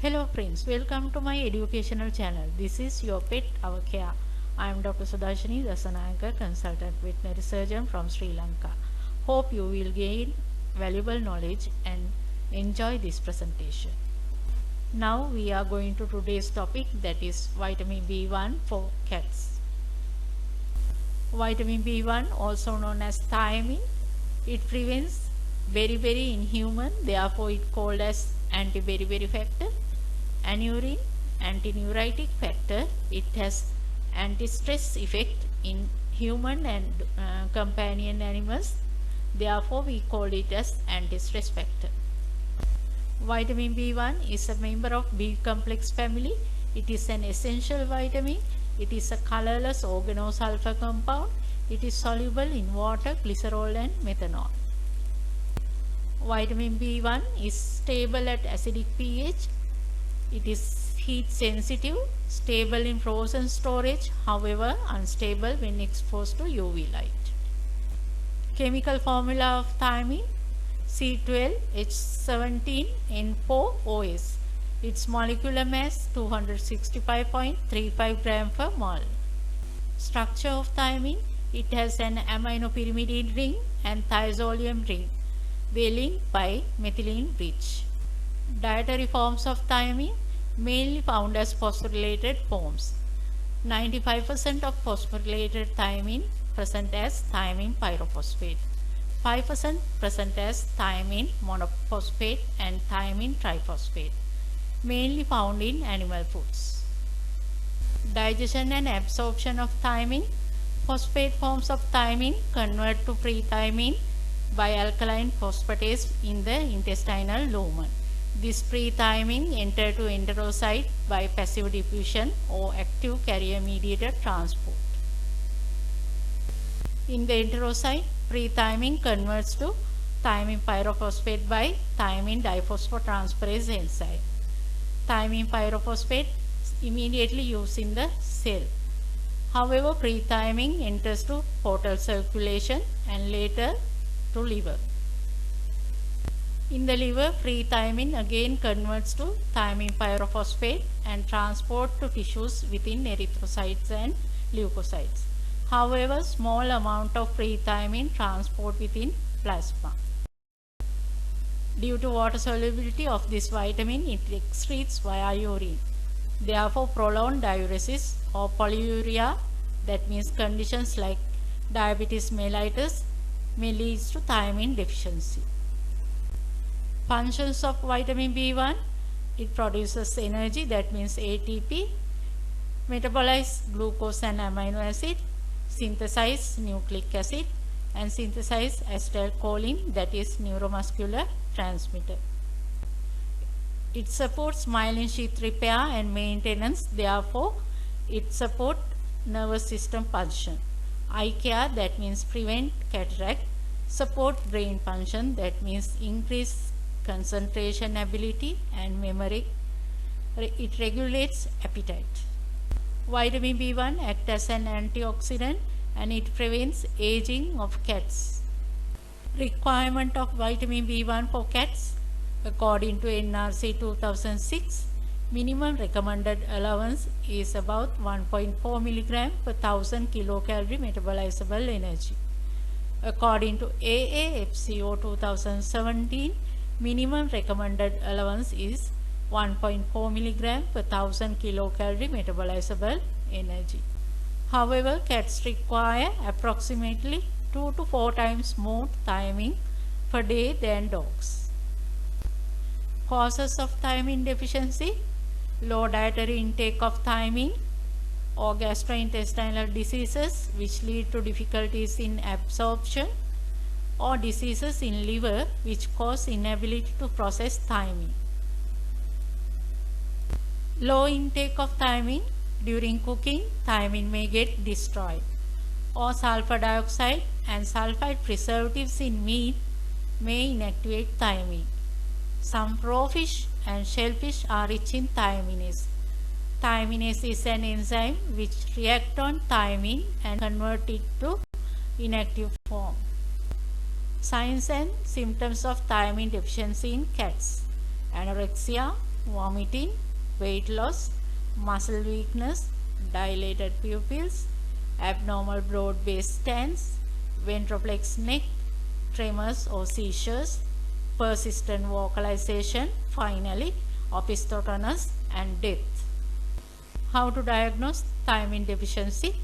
Hello friends, welcome to my educational channel. This is your pet our care. I am Dr. Sudashini Dasanayanka, consultant veterinary surgeon from Sri Lanka. Hope you will gain valuable knowledge and enjoy this presentation. Now we are going to today's topic, that is vitamin B1 for cats. Vitamin B1, also known as thiamine, it prevents beriberi in human, therefore it called as anti-beriberi factor. Anurin, antineuritic factor, it has anti-stress effect in human and companion animals, therefore we call it as anti-stress factor. Vitamin B1 is a member of B complex family. It is an essential vitamin. It is a colorless organosulfur compound. It is soluble in water, glycerol and methanol. Vitamin B1 is stable at acidic pH. It is heat sensitive, stable in frozen storage, however unstable when exposed to UV light. Chemical formula of thiamine, C12H17N4OS. Its molecular mass 265.35 gram per mole. Structure of thiamine, it has an aminopyrimidine ring and thiazolium ring. They link by methylene bridge. Dietary forms of thiamine, mainly found as phosphorylated forms. 95% of phosphorylated thiamine present as thiamine pyrophosphate. 5% present as thiamine monophosphate and thiamine triphosphate, mainly found in animal foods. Digestion and absorption of thiamine. Phosphate forms of thiamine convert to pre-thiamine by alkaline phosphatase in the intestinal lumen. This pre-thiamine enter to enterocyte by passive diffusion or active carrier-mediated transport. In the enterocyte, pre-thiamine converts to thiamine pyrophosphate by thiamine diphosphotransferase enzyme. Thiamine pyrophosphate is immediately used in the cell. However, pre-thiamine enters to portal circulation and later to liver. In the liver, pre-thiamine again converts to thiamine pyrophosphate and transport to tissues within erythrocytes and leukocytes. However, small amount of pre-thiamine transport within plasma. Due to water solubility of this vitamin, it excretes via urine. Therefore, prolonged diuresis or polyuria, that means conditions like diabetes mellitus, may lead to thiamine deficiency. Functions of vitamin B1, it produces energy, that means ATP, metabolize glucose and amino acid, synthesize nucleic acid and synthesize acetylcholine, that is neuromuscular transmitter. It supports myelin sheath repair and maintenance, therefore it supports nervous system function. Eye care, that means prevent cataract, support brain function, that means increase concentration ability and memory. It regulates appetite. Vitamin B1 acts as an antioxidant and it prevents aging of cats. Requirement of vitamin B1 for cats, according to NRC 2006, minimum recommended allowance is about 1.4 mg per 1000 kilocalorie metabolizable energy. According to AAFCO 2017, minimum recommended allowance is 1.4 mg per 1000 kilocalorie metabolizable energy. However, cats require approximately 2 to 4 times more thiamine per day than dogs. Causes of thiamine deficiency: low dietary intake of thiamine or gastrointestinal diseases which lead to difficulties in absorption, or diseases in liver which cause inability to process thiamine. Low intake of thiamine: during cooking, thiamine may get destroyed, or sulfur dioxide and sulfide preservatives in meat may inactivate thiamine. Some raw fish and shellfish are rich in thiaminase. Thiaminase is an enzyme which reacts on thiamine and converts it to inactive form. Signs and symptoms of thiamine deficiency in cats: anorexia, vomiting, weight loss, muscle weakness, dilated pupils, abnormal broad-based stance, ventriplex neck, tremors or seizures, persistent vocalization, finally opisthotonus and death. How to diagnose thiamine deficiency?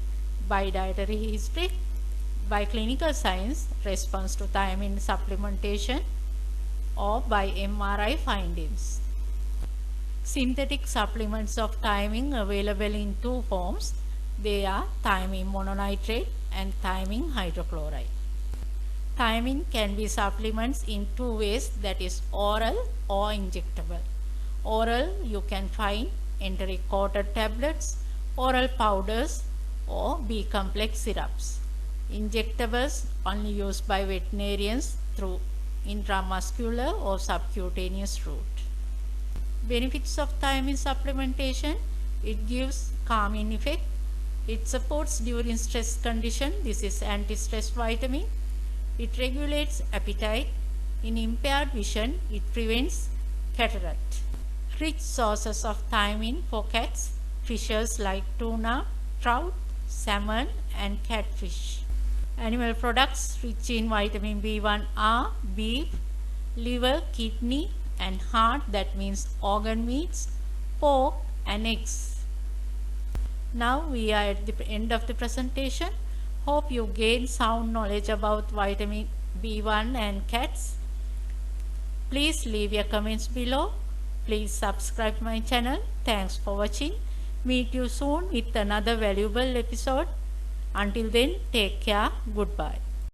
By dietary history, by clinical signs, response to thiamine supplementation, or by MRI findings. Synthetic supplements of thiamine available in two forms. They are thiamine mononitrate and thiamine hydrochloride. Thiamine can be supplements in two ways, that is oral or injectable. Oral you can find enteric coated tablets, oral powders or B-complex syrups. Injectables only used by veterinarians through intramuscular or subcutaneous route. Benefits of thiamine supplementation: it gives calming effect, it supports during stress condition, this is anti-stress vitamin, it regulates appetite, in impaired vision it prevents cataract. Rich sources of thiamine for cats: fishes like tuna, trout, salmon and catfish. Animal products rich in vitamin B1 are beef, liver, kidney and heart, that means organ meats, pork and eggs. Now we are at the end of the presentation. Hope you gained sound knowledge about vitamin B1 and cats. Please leave your comments below. Please subscribe my channel. Thanks for watching. Meet you soon with another valuable episode. Until then, take care. Goodbye.